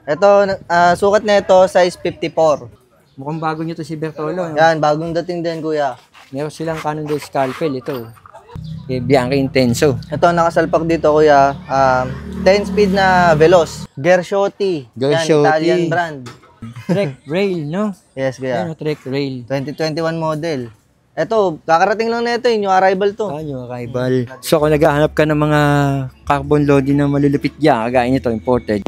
Ito, sukat na ito, size 54. Mukhang bago nyo to si Bertolo. No? Yan, bagong dating din, kuya. Meron silang Canon del Scalpel ito. Bianchi Intenso. Ito, nakasalpak dito, kuya. 10 speed na Veloz. Gershotti. Yan, Italian brand. Trek Rail, no? Yes, kuya. Ano, Trek Rail. 2021 model. Ito, kakarating lang na ito, yung arrival to. Yung arrival. So kung naghahanap ka ng mga carbon loading na malulupit dyan, kagaya nito, imported.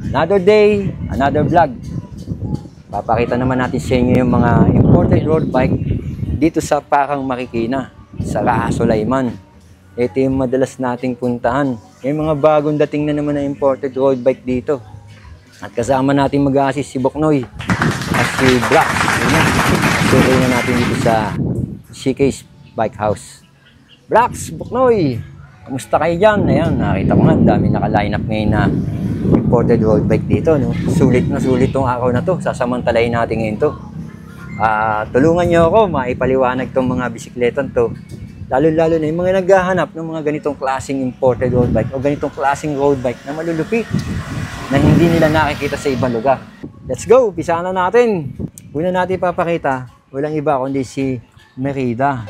Another day, another vlog. Papakita naman natin sa inyo yung mga imported road bike dito sa Parang Marikina, sa Raha Sulaiman. Ito yung madalas nating puntahan. May mga bagong dating na naman na imported road bike dito. At kasama natin mag-assist si Boknoy at si Brax. Suray na natin dito sa CK's Bike House. Brax, Boknoy, kamusta kayo dyan? Ayan, nakita ko nga, dami naka-line up ngayon na imported road bike dito. No? Sulit na sulit tong araw na to. Sasamantalayin natin ngayon to. Tulungan nyo ako, maipaliwanag tong mga bisikletan to. Lalo-lalo na yung mga naghahanap ng mga ganitong klaseng imported road bike o ganitong klaseng road bike na malulupit na hindi nila nakikita sa ibang lugar. Let's go! Pisahan na natin! Una natin ipapakita, walang iba kundi si Merida.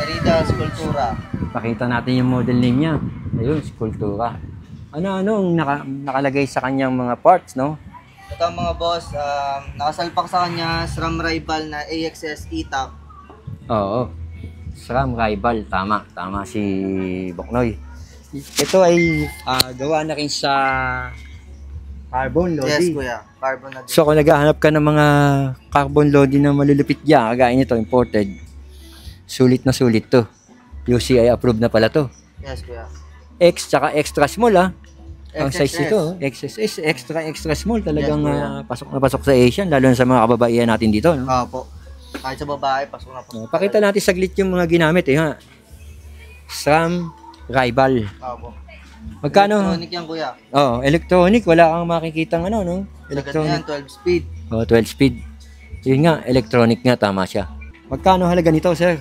Merida Sculptura. Pakita natin yung model name niya. Ayun, Sculptura. Ano-ano ang nakalagay sa kanyang mga parts, no? Ito mga boss, nakasalpak sa kanya SRAM Rival na AXS E-Top. Oo. SRAM Rival, tama. Tama si Boknoy. Ito ay gawa na rin sa carbon loading. Yes, kuya. Carbon na din. So kung naghahanap ka ng mga carbon loading na malulupit dyan, kagaya nito, imported, sulit na sulit to. UCI approved na pala to. Yes, kuya. X tsaka extra small ang size XXS. nito. XSS, extra small. Talagang pasok na pasok sa Asian, lalo na sa mga kababaihan natin dito. No? Opo. Kahit sa babae, pasok na po. Pakita natin saglit yung mga ginamit. Ha? SRAM Rival. Opo. Magkano? Electronic yan, kuya. Electronic. Wala kang makikitang no? Sagad na yan, 12 speed. 12 speed. Yun nga, electronic nga, tama siya. Magkano halaga nito, sir?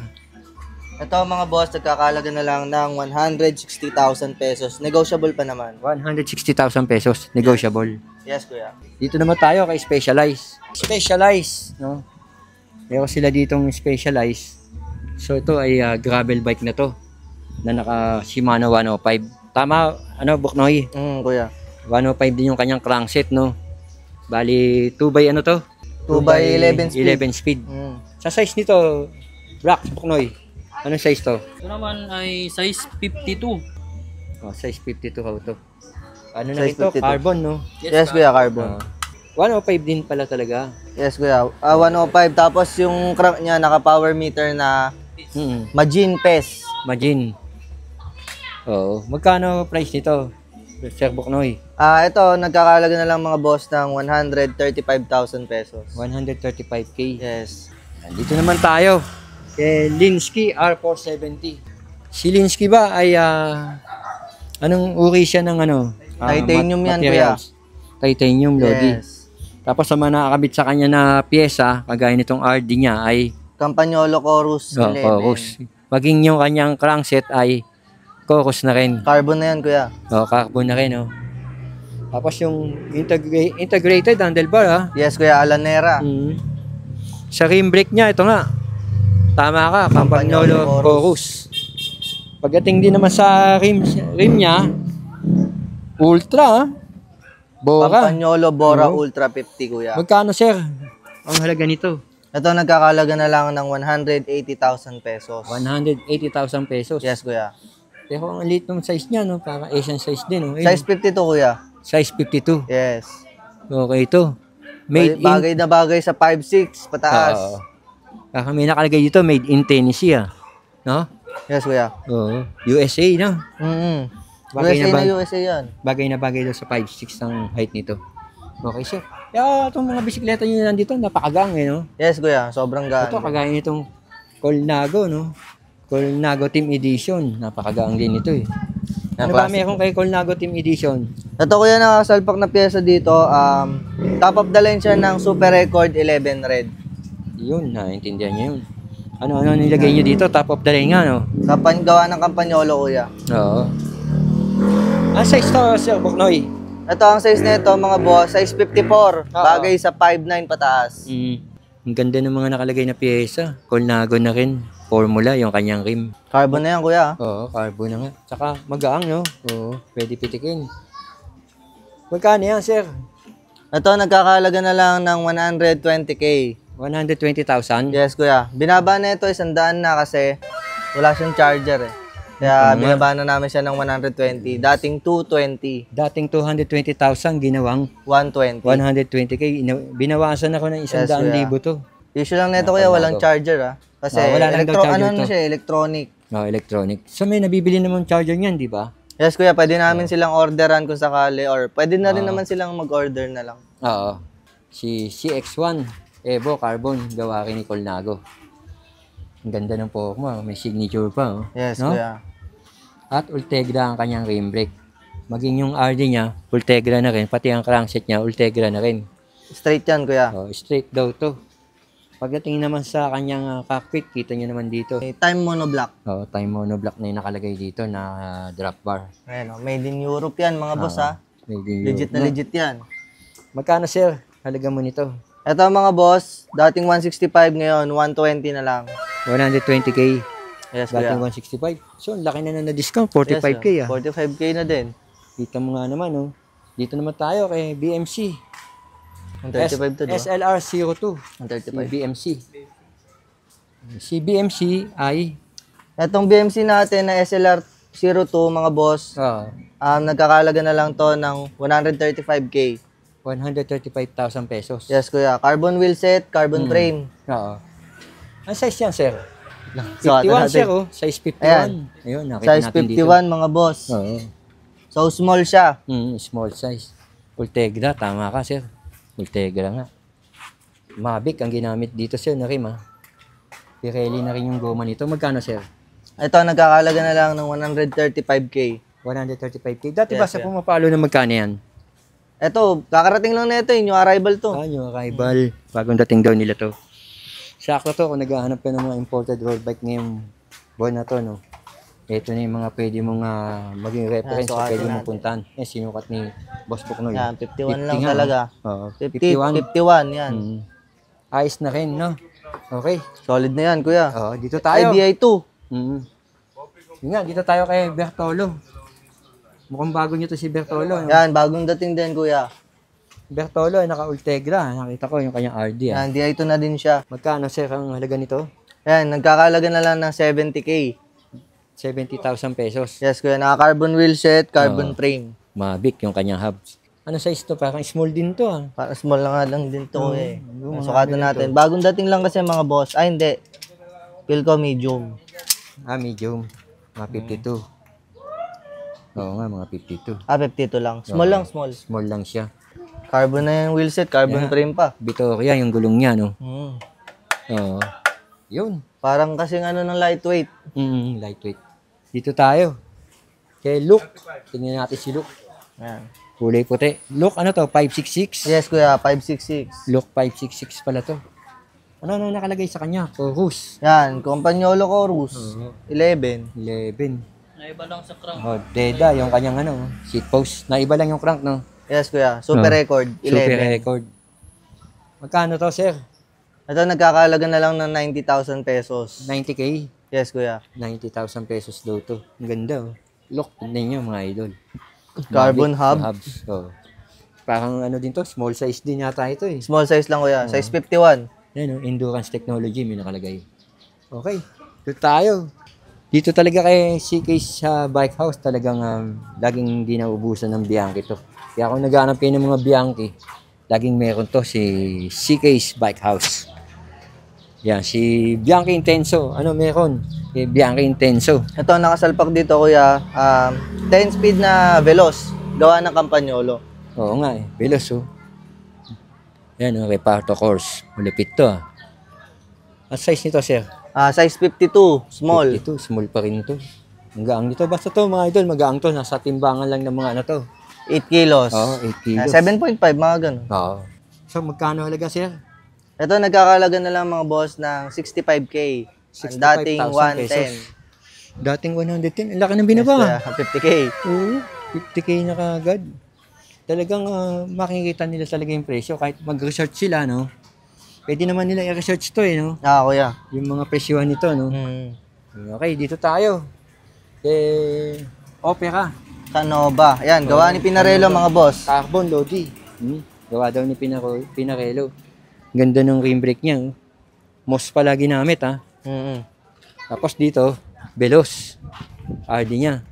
Ito mga boss, nagkakalaga na lang ng 160,000 pesos. Negotiable pa naman. 160,000 pesos, negotiable. Yes, kuya. Dito naman tayo kay Specialized. Specialized, no? Meron sila ditong Specialized. So ito ay gravel bike na to na naka Shimano 105. Tama, Boknoy? Kuya. 105 din yung kanyang crankset, no? Bali 2 by 2 by 11 speed. 11 speed. Sa size nito, Brax, Boknoy, anong size to? Ito naman ay size 52. Size 52 how to. Ano na Size ito? 52. Carbon, no? Yes, kuya, carbon. 105 din pala talaga. Yes, kuya. 105. Tapos yung crank niya, naka-power meter na Majin PES. Majin. Oo. Magkano price nito, Sir Boknoy? Ito, nagkakalaga na lang mga boss ng 135,000 pesos. 135K. Yes. Dito naman tayo. Linsky R470. Si Linsky ba ay anong uri siya ng Titanium yan, materials? Titanium lodi. Yes. Tapos sa mga nakakabit sa kanya na pyesa, kagaya nitong RD niya ay Campagnolo Chorus 11. Chorus. Maging yung kanyang crankset ay Chorus na rin. Carbon na yan, kuya. Carbon na rin, Tapos yung integrated handlebar, Yes, kuya. Alanera. Sa rim brake niya, ito nga. Tama ka, Campagnolo Chorus. Pagdating din naman sa rim niya, Ultra, Bora. Campagnolo Bora Ultra 50, kuya. Magkano, sir? Ang halaga nito? Ito, nagkakalaga na lang ng 180,000 pesos. 180,000 pesos. Yes, kuya. Pero ang liit ng size niya, para Asian size din. Size 52, kuya. Size 52. Yes. Okay ito. Made bagay na bagay sa 5'6", pataas. Kaka may nakalagay dito, made in Tennessee, no? Yes, kuya. Oo. USA, no? USA yan. Bagay na bagay daw sa 5'6" ang height nito. Okay, sir. Kaya itong mga bisikleta nyo nandito, napakagang, no? Yes, kuya. Sobrang gaan. Ito, kagaya nitong Colnago, no? Colnago Team Edition. Napakagaan din ito, Ano ba meron kay Colnago Team Edition? Ito, kuya, nakasalpak na pyesa dito. Top of the line siya ng Super Record 11 Red. Yun, naintindihan niyo yun. Ano nilagay niyo dito? Top of the line nga, no? Gawa ng Campagnolo, kuya. Oo. Ang size to, Sir Boknoy? Ito ang size nito mga boss, size 54. Bagay sa 5'9 pataas. Ang ganda ng mga nakalagay na piyesa. Colnago na rin. Formula, yung kanyang rim. Carbon na yan kuya. Oo, carbon na nga. Tsaka magaang, no? Oo, pwede pitikin. Magkano yan, sir? Ito nagkakalaga na lang ng 120k. 120,000? Yes kuya. Binaba na ito 100 na kasi wala siyang charger eh. Kaya binaba na namin siya ng 120. Dating 220. Dating 220,000, ginawang 120. 120k. Binawasan ako ng 100,000 to. Issue lang nito kuya, walang charger ah. Kasi wala lang daw charger ano to. siya, electronic. No, electronic. So may nabibili naman charger niyan, di ba? Yes kuya, pwede namin silang orderan kung sakali or pwede na rin naman silang mag-order na lang. Oo. Si CX1 Evo Carbon, gawa kay ni Colnago. Ang ganda ng po mo, may signature pa. Oh. Yes No? kuya. At Ultegra ang kanyang rim brake. Maging yung RD niya, Ultegra na rin. Pati ang crankset niya, Ultegra na rin. Straight yan kuya. Oh, straight daw to. Pagdating naman sa kanyang cockpit, kita niyo naman dito. Time monoblock. Oh, time monoblock na yung nakalagay dito na drop bar. Ayan oh, made in Europe yan mga boss ha. Made in Legit na Europe. legit yan. Magkano sir? Halaga mo nito? Ito mga boss, dating 165 ngayon, 120 na lang. 120k. Yes kuya. Dating 165. So, ang laki na na-discount. 45k yes, ah. 45k na din. Kita mo nga naman, oh. Dito naman tayo kay BMC. Ang 35 to, diba? SLR02. Ang Si 35. BMC. Si BMC ay... Itong BMC natin na SLR02 mga boss, nagkakalaga na lang to ng 135k. 135,000 pesos. Yes kuya, carbon wheel set, carbon frame. Oo. Ang size yan, sir? So, 51, sir, oh. Size 51. Ayan. Ayun, nakita Size natin 51 dito. mga boss. Oo. So small siya. Small size. Ultegra, tama ka, sir. Ultegra nga. Mavic ang ginamit dito, sir, na rim, ha? Pirelli na rin yung goma nito. Magkano, sir? Ito nagkakalaga na lang ng 135k. 135k. Dati ba Yes, sa yeah. pumapalo na magkano yan? Ito, kakarating lang na ito, yung arrival to. Yung arrival. Bagong dating daw nila to. Sakto to, kung naghahanap ka ng mga imported road bike ngayong buwan na to, no? Ito na yung mga pwede mong maging reference so sa pwede atin mong puntahan. Sinukat ni Boss Buknoy. Yan, 51 lang 50 nga, talaga. Oo, 51 yan. Ayos na rin, no? Okay. Solid na yan, kuya. Oo, dito tayo. IDI 2. Yun nga, dito tayo kay Bertolo. Mukhang bago nyo to si Bertolo. No? Yan, bagong dating din, kuya. Bertolo, naka-Ultegra. Nakita ko yung kanyang RD. Yan, DI 2 na din siya. Magkano, sir, ang halaga nito? Yan, nagkakalaga na lang ng 70k. 70,000 pesos. Yes, kuya. Naka-carbon wheel set, carbon frame. Mavic yung kanyang hubs. Ano size to? Parang small din to, ah. Para small lang nga lang din to, eh. yung mga Sukatan natin. Bagong dating lang kasi mga boss. Ay, hindi. Feel ko medium. Medium. Mga 52. Oo nga, mga 52. 52 lang. Small lang, small. Small lang siya. Carbon na yung wheel set, carbon frame pa. Vittoria, yung gulong niya, no? Hmm. Oo. Yun. Parang kasing ano ng lightweight. Lightweight. Dito tayo. Kay Luke. Tingnan natin si Luke. Yan. Kulay puti. Luke, ano to? 566? Yes, kuya. 566. Luke 566 pala to. Ano nakalagay sa kanya? Chorus. Yan. Companiolo Chorus. 11. 11. Naiba lang sa crank. Oh, Deda, yung kanyang seat post. Naiba lang yung crank, no? Yes, kuya. Super record. 11. Super record. Magkano to, sir? Ito nagkakalaga na lang ng 90,000 pesos. 90k? Yes, kuya. 90,000 pesos daw to. Ang ganda, oh. Look, tignan nyo, mga idol. Carbon Mavic, hub. hubs. Oh. Parang ano din to, small size din yata ito, eh. Small size lang, kuya. Size 51. Yan, oh, endurance technology, may nakalagay. Okay, dito tayo. Dito talaga kay CK sa bike house, talagang laging hindi naubusan ng Bianchi to. Kaya kung naghahanap kayo ng mga Bianchi, laging meron to si CK's Bike House. Yan, si Bianchi Intenso. Ano meron? Si Bianchi Intenso. Ito nakasalpak dito, kuya. 10 speed na Veloz. Gawa ng Campagnolo. Oo nga eh, Veloz oh. Yan, reparto course. Malupit to ah. At size nito, sir? Size 52. Small. Ito, small pa rin to. Ang gaang nito. Basta to mga idol, magaang to. Nasa timbangan lang ng mga ano to. 8 kilos. Oo, 8 kilos. 7.5, mga ganun. Oo. So, magkano halaga, sir? Ito nagkakalaga na lang mga boss ng 65k. Ang dating 65,000 pesos. 110. Dating 110. Ang laki ng binaba. Yes, 50k. Oo, 50k na kagad. talagang makikita nila talaga yung presyo. Kahit mag-research sila, no? Pwede naman nila i-research to, no? Kuya. Yung mga presyohan nito, no? Mm. Okay, dito tayo. Opera. Canova. Yan, gawa ni Pinarello, mga boss. Carbon Lodi. Gawa daw ni Pinarello. Ganda ng rim brake niya. Moss pala ginamit, ha? Mm. Tapos dito, Veloz. RD niya.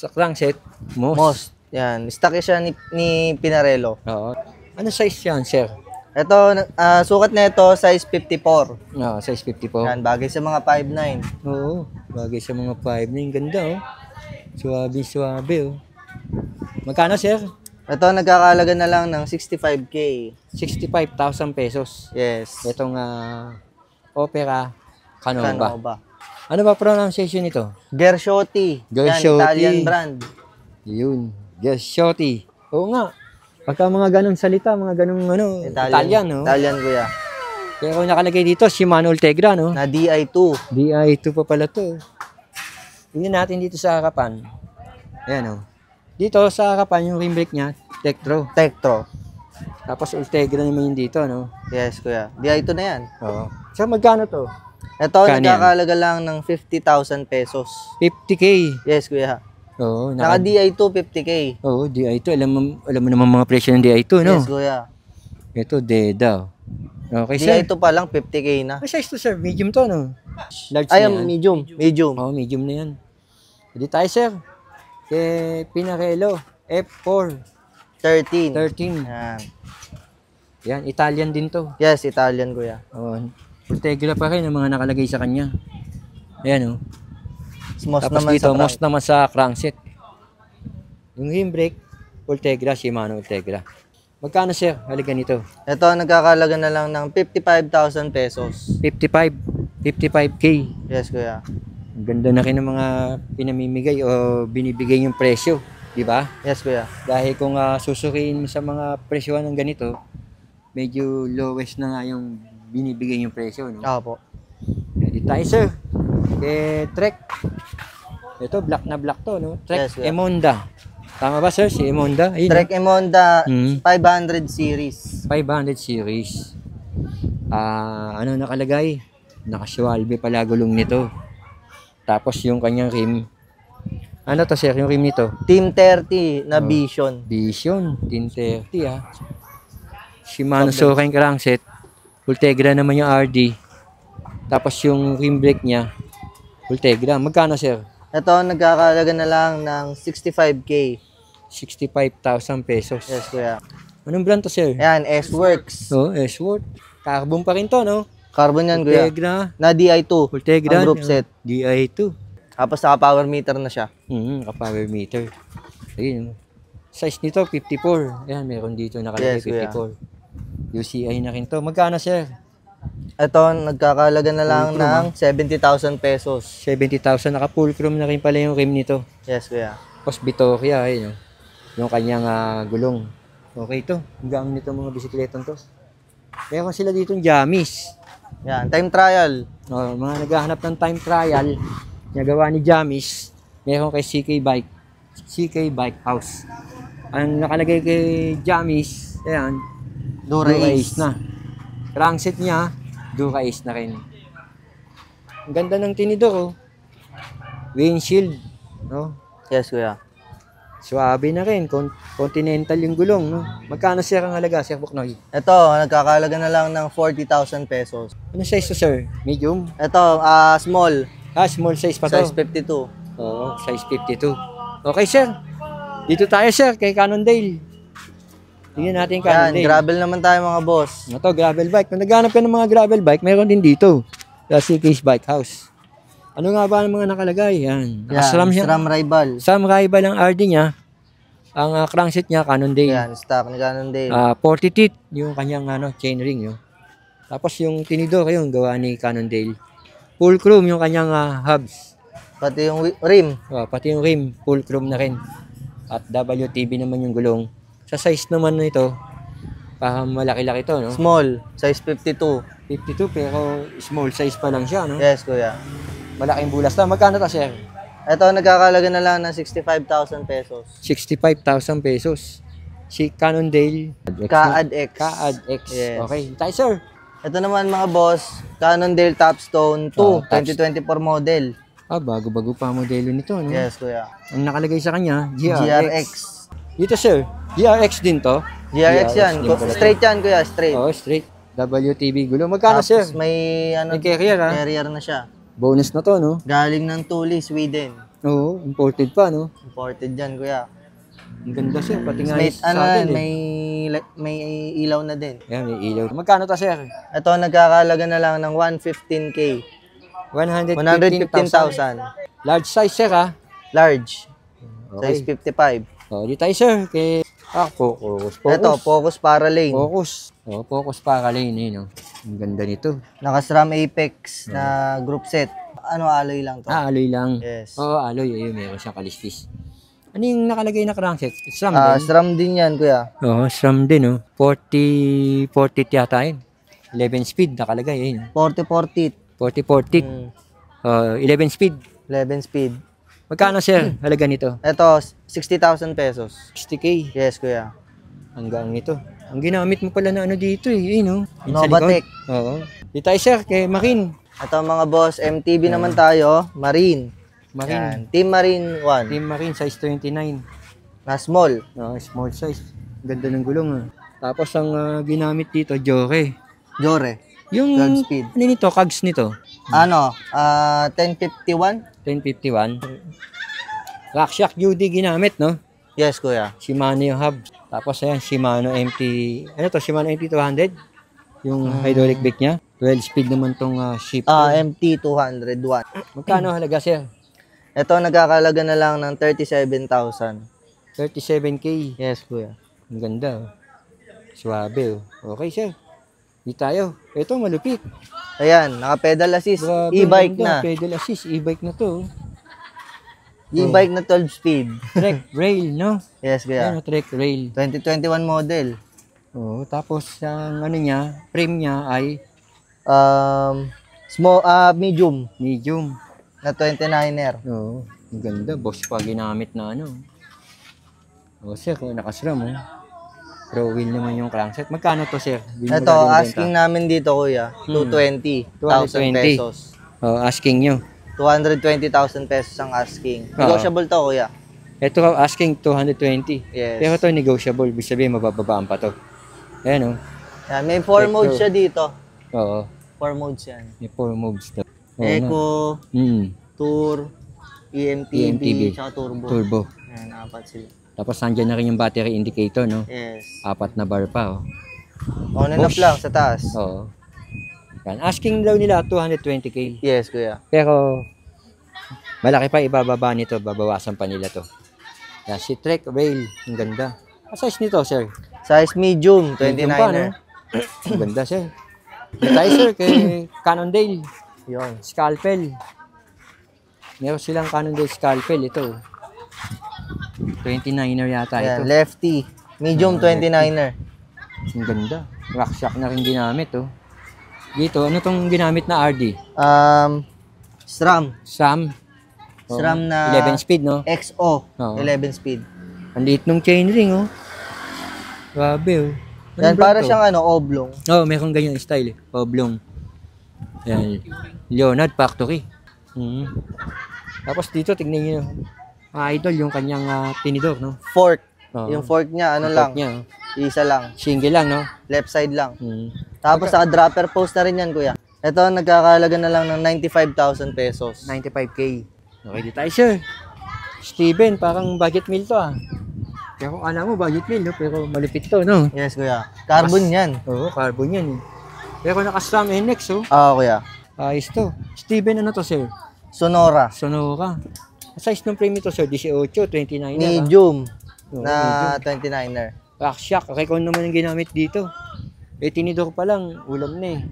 Sa crankset, Moss. Most. Yan, stock siya ni Pinarello. Oo. Ano size yan, sir? Ito, sukat na ito, size 54. Size 54. Yan, bagay sa mga 5'9". Oo, bagay sa mga 5'9". Ganda, oh. Suwabe, oh. Magkano, sir? Ito, nagkakalaga na lang ng 65K. 65,000 pesos. Yes. Itong Opera Canova. Canova. Ano ba pronunciation nito? Gershotti. Gershotti. Yan, Italian brand. Yun, Gershotti. Oo nga. Pagka mga ganong salita, mga ganong Italian, no? Italian, kuya. Pero nakalagay dito, Shimano Ultegra, no? Na DI2. DI2 pa pala to. Tingnan natin dito sa harapan. Ayan, oh. Dito sa harapan, yung rim brake niya, Tektro. Tektro. Tapos Ultegra naman yung dito, no? Yes, kuya. DI2 na yan. Oo. So, magkano to? Ito, Kano nagkakalaga lang ng 50,000 pesos. 50K. Yes, kuya. Oo. Naka DI2, 50K. Oo, DI2. Alam mo naman mga presyo ng DI2, no? Yes, kuya. Ito, Deda. Okay, sir. DI2 pa lang, 50K na. Ano size to, sir? Medium to, no? Large Ay, na yan. medium. Medium. Oo, medium na yan. Pwede tayo, sir. Kay Pinarello. F4. 13. 13. Yan. Yan, Italian din to. Yes, Italian, kuya. Oo. Ultegra pa rin ang mga nakalagay sa kanya. Ayan, oh. Most Tapos naman dito, sa most naman sa crankset. Yung rim brake, Ultegra, Shimano Ultegra. Magkano, sir? Haligan nito. Ito, nagkakalaga na lang ng 55,000 pesos. 55K. Yes, kuya. Ang ganda na rin ng mga pinamimigay o binibigay yung presyo. Di ba? Yes, kuya. Dahil kung susukiin mo sa mga presyohan ng ganito, medyo lowest na nga yung binibigay yung presyo, no? Opo. Ready tayo, sir. Trek. Ito, black na black to, no? Trek Yes, kuya. Emonda. Tama ba, sir? Si Emonda? Ayun, Trek Emonda Hmm. 500 series. 500 series. Ano nakalagay? Nakaswalbe pala gulong nito. Tapos yung kanyang rim. Ano to, sir? Yung rim nito? Team 30 na Vision. Vision. 1030, Shimano Soken crankset. Ultegra naman yung RD. Tapos yung rim brake niya, Ultegra. Magkano, sir? Ito, nagkakalaga na lang ng 65K. 65,000 pesos. Yes, kuya. Anong brand to, sir? Ayan, S-Works. S-Word. Carbon pa rin to, no? Carbon yan, kuya. Ultegra. Na DI2. Ultegra. Ang group set. DI2. Tapos naka-power meter na siya. Ka-power meter. Ayun. Size nito, 54. Ayan, meron dito nakalagay, Yes, kuya. 54. UCI na rin to. Magkano, sir? Ito, nagkakalaga na lang ng 70,000 pesos. 70,000. Naka-full chrome na rin pala yung rim nito. Yes, kuya. Tapos Vittoria, ayun. Yung kanyang gulong. Okay to. Ang gamit nito mga bisikletong to. Meron sila dito yung Jamis. Yan, time trial. Mga naghahanap ng time trial. Nagawa ni Jamis. Meron kay CK Bike House. Ang nakalagay kay Jamis, ayan, Dura Dura Ace. Ace na. Crankset niya, Dura Ace na rin. Ang ganda ng tinidor, oh. Windshield, no? Yes, kuya. Suabe na rin. Continental yung gulong, no? Magkano, sir, ang halaga, Sir Buknoy? Ito, nagkakalaga na lang ng 40,000 pesos. Ano size to, sir? Medium? Ito, small. Small size pa to. Size 52. Oo, size 52. Okay, sir. Dito tayo, sir, kay Cannondale. Tingnan natin yung Yan, Cannondale. gravel naman tayo mga boss. Ito, gravel bike. Kung naghanap ka ng mga gravel bike, meron din dito. Sa CK's Bike House. Ano nga ba ang mga nakalagay? Yan. Yan, SRAM Rival. Sam Rival ang RD niya. Ang crankset niya, Cannondale. Yan, stock ni Cannondale. 40 teeth, yung kanyang chain ring. Yun. Tapos yung tinidor, yung gawa ni Cannondale. Full chrome yung kanyang hubs. Pati yung rim. Pati yung rim, full chrome na rin. At WTB naman yung gulong. Sa size naman nito, malaki-laki to, no? Small. Size 52. 52 pero small size pa lang siya, no? Yes, kuya. Malaking bulas na. Magkano to, sir? Ito, nagkakalaga na lang ng 65,000 pesos. 65,000 pesos. Si Cannondale. Kaad X. Kaad X. Yes. Okay. Tayo, sir. Ito naman mga boss, Cannondale Topstone 2, Oh, 2024 model. Bago-bago pa ang modelo nito, no? Yes, kuya. Ang nakalagay sa kanya, GRX. GRX. Dito, sir. GRX din to. GRX yan. din pala. Straight yan, kuya. Straight. Oo, straight. WTB gulo. Magkano, sir? Tapos may May carrier, ha? carrier na siya. Bonus na to, no? Galing ng Tuli, Sweden. Oo, imported pa, no? Imported yan, kuya. Ang ganda, sir. Pati nga May, sa atin, may ilaw na din. Ayan, may ilaw. Magkano to, sir? Ito, nagkakalaga na lang ng 115K. 115,000. Large size, sir, ha? Large. Okay. Size 55. Di tayo, sir. Focus. Ito, Focus para lane. Focus. Focus para lane, no? Ang ganda nito. Naka-SRAM Apex na group set. Ano, alloy lang to. Alloy lang. Yes. Oo, alloy. Ayun, meron siyang kalispis. Ano yung nakalagay na crankset? SRAM din? SRAM din yan, kuya. Oo, SRAM din, no? 40 yata yun. 11 speed nakalagay, ayun. 40-40. 40. 11 speed. 11 speed. Magkano, sir? Halaga nito? Ito, 60,000 pesos. 60K. Yes, kuya. Hanggang ito. Ang ginamit mo pala na ano dito, eh. No? Yung sa Novatec. likod. Oo. Di tayo, sir, kay Makin. Ito mga boss, MTB naman tayo. Marine. Makin. Yan. Team Marine 1. Team Makin, size 29. Na small. Small size. Ganda ng gulong, ah. Tapos ang ginamit dito, Jore. Jore. Yung, 12 speed. ano nito, cogs nito? Ano? 1051? 1051. Rackshack UD ginamit, no? Yes, kuya. Shimano yung hub. Tapos ayan, Shimano MT, ano to, Shimano MT200. Yung hydraulic brake niya. 12 speed naman tong shifter. MT201. Magkano halaga, sir? Ito, nagkakalaga na lang ng 37,000. 37K. Yes, kuya. Ang ganda, oh. Suwabe, oh. Okay, sir. Di tayo. Ito, malupit. Ayan, naka-pedal assist. Grabe, E-bike ang ganda. na. Pedal assist, e-bike na to. E-bike na 12 speed. Trek rail, no? Yes, kuya. Ayan, trek rail. 2021 model. Oh, tapos ang ano niya, frame niya ay Medium medium. na 29er. Oo, ang ganda. Boss pa ginamit na ano. Sir, kung nakasram, oh. Pro wheel naman yung crankset. Magkano to, sir? Ito, asking namin dito, kuya, 220,000 pesos. Asking nyo. 220,000 pesos ang asking. Negotiable to, kuya. Ito, asking 220. Yes. Pero to negotiable. Ibig sabihin, mabababaan pa to. Ayan, oh. Yan, may 4 modes siya dito. Oo. 4 modes yan. May 4 modes to. Eco, Tour, EMTB, EMTB, tsaka Turbo. Turbo. Yan, 4 sila. Tapos nandyan na rin yung battery indicator, no? Yes. 4 na bar pa, oh. On and off lang sa taas. Oo. Yan. Asking daw nila 220K. Yes, kuya. Pero malaki pa ibababa nito, babawasan pa nila to. Yan, si Trek Rail, ang ganda. Ang size nito, sir? Size medium, 29er. Medium pa, no? Ang ganda, sir. Yung tayo, sir, kay Cannondale. Yun. Scalpel. Meron silang Cannondale Scalpel, ito. 29er yata Ayan, ito. lefty. Medium 29er. Ang ganda. Rackshack na rin ginamit, oh. Dito, ano tong ginamit na RD? SRAM. SRAM. SRAM na 11 speed, no? XO. Oo. 11 speed. Ang liit nung chainring, oh. Grabe, oh. Yan, Anong para brand to? siyang oblong. Oh, meron ganyan style, eh. Oblong. Yan. Leonard Factory. Tapos dito, tignan nyo. Idol, yung kanyang tinidor, no? Fork. Oo. Yung fork niya, Yung lang. fork niya, oh. Isa lang. Single lang, no? Left side lang. Tapos sa dropper post na rin yan, kuya. Ito, nagkakalaga na lang ng 95,000 pesos. 95K. Okay, di tayo, sir. Steven, parang budget meal to, ah. Kaya kung alam mo, budget meal, no? Pero malupit to, no? Yes, kuya. Carbon yan. Oo, carbon yan, eh. Pero naka-SRAM NX, oh. Kuya. Ayos to. Steven, ano to, sir? Sonora. Sonora. Size ng frame ito, sir, 18, 29. Medium Oo, na 29er. Rackshack. Recon naman ang ginamit dito. Tinidor pa lang, ulam na, eh.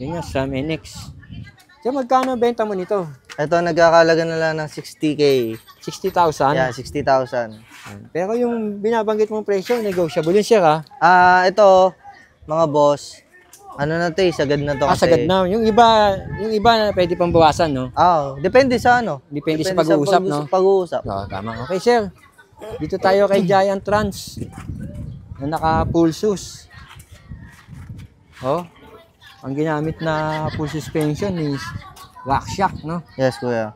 Yan nga, SRAM NX. Kaya magkano benta mo nito? Ito, nagkakalaga na lang ng 60K. 60,000? Yeah, 60,000. Pero yung binabanggit mong presyo, negotiable yun, sir, ha? Ito, mga boss, ano na to eh, sagad na to kasi. Sagad na. Yung iba na pwede pang bawasan, no? Depende sa ano. Depende sa pag-uusap, no? Pag-uusap. Tama. Okay, sir. Dito tayo kay Giant Trans. na naka-full sus. Oh, ang ginamit na full suspension is rock shock, no? Yes, kuya.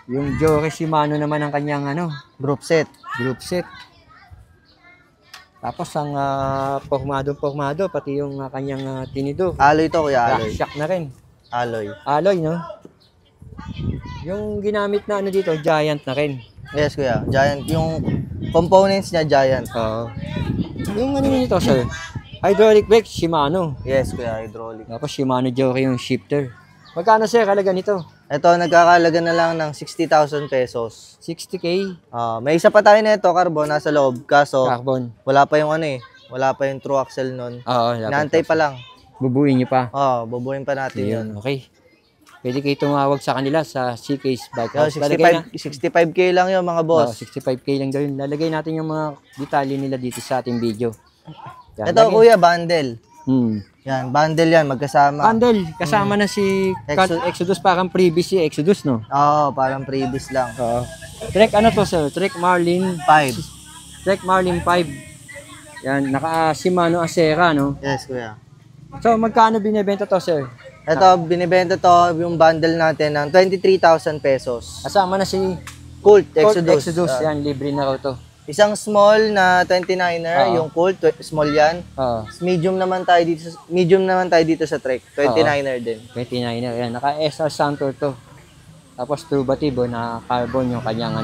Yung Joke Shimano naman ang kanyang Group set. group set. Tapos ang pormado, pati yung kanyang tinidor. Alloy to, kuya. Rock Alloy. shock na rin. Alloy. Alloy, no? Yung ginamit na dito, Giant na rin. Yes, kuya. Giant. Yung components niya, Giant. Oo. Yung nito, sir? Hydraulic brake, Shimano. Yes, kuya. Hydraulic. Tapos Shimano Joke yung shifter. Magkano, sir, kalaga nito? Ito, nagkakalaga na lang ng 60,000 pesos. 60K May isa pa tayo nito, carbon, nasa loob. Kaso, carbon. wala pa yung wala pa yung true axle nun. Oo, Inaantay pa lang. bubuin niyo pa. Bubuhin pa natin yun. Yun, okay. Pwede kayo tumawag sa kanila sa CK's Bike Yo, House. Lalagay 65K lang yun, mga boss. 65K lang daw yun. Lalagay natin yung mga detalye nila dito sa ating video. Yan, Ito, kuya, bundle. Yan, bundle yan, magkasama. Bundle, kasama na si Exodus, parang previous si Exodus, no? Oo, parang previous lang. Oo. Trek ano to, sir? Trek Marlin 5. Trek Marlin 5. Yan, naka Shimano Acera, no? Yes, kuya. So, magkano binebenta to, sir? Ito, binibenta to, yung bundle natin ng 23,000 pesos. Kasama na si Colt, Colt Exodus. Exodus. Yan, libre na raw to. Isang small na 29er, yung Colt, small yan. Oo. Medium naman tayo dito sa Trek, 29er din. 29 na. Yan, naka SR Santor to. Tapos turbatibo na carbon yung kanyang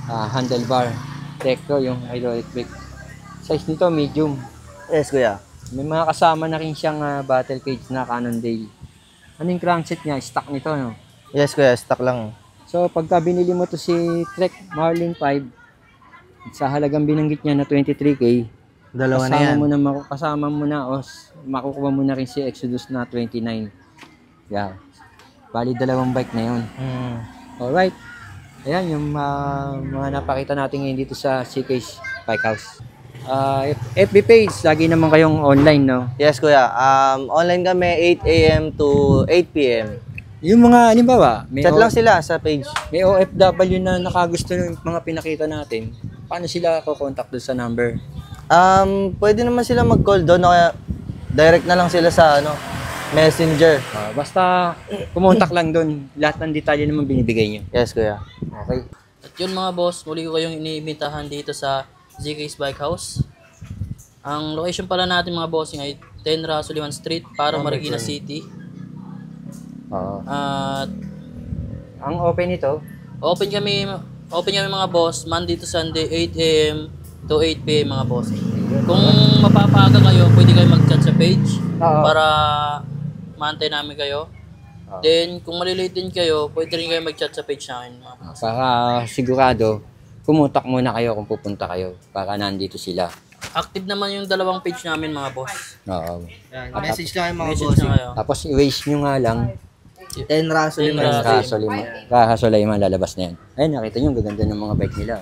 handlebar. Tekro yung hydraulic brake. Size nito medium. Yes, kuya. May mga kasama na rin siyang battle cage na Cannondale. Ano yung crankset niya? Stock nito, no? Yes, kuya, stock lang. So, pagka binili mo to si Trek Marlin 5, sa halagang binanggit niya na 23K, Dalawa na yan. kasama mo na o makukuha mo na rin si Exodus na 29. Yeah. Bali, dalawang bike na yun. Alright. Ayan, yung mga napakita natin ngayon dito sa CK's Bike House. FB page, lagi naman kayong online, no? Yes, kuya. Online kami 8 a.m. to 8 p.m. Yung mga, halimbawa, Chat lang sila sa page. may OFW na nakagusto ng mga pinakita natin, paano sila ko-contact doon sa number? Pwede naman sila mag-call doon o kaya direct na lang sila sa Messenger. Basta kumontak lang doon, lahat ng detalye naman binibigay nyo. Yes, kuya. Okay. At yun mga boss, muli ko kayong iniimbitahan dito sa ZK's Bike House. Ang location pala natin mga bossing ay 10 Rasuliman Street, para Marikina City. At Ang open nito, open kami mga boss, Monday to Sunday, 8 a.m. to 8 p.m. mga boss. Kung mapapaga kayo, pwede kayo mag-chat sa page para maantay namin kayo. Then, kung malilate din kayo, pwede rin kayo mag-chat sa page namin. Mga boss. para sigurado, kumontak muna kayo kung pupunta kayo para nandito sila. Active naman yung dalawang page namin mga boss. Oo. Message lang yung mga Message boss. na kayo. Tapos i-waste nyo nga lang, 10 raso 10 yung raso. Kaso Layman lalabas na yan. Ayun, nakita nyo, ang gaganda ng mga bike nila.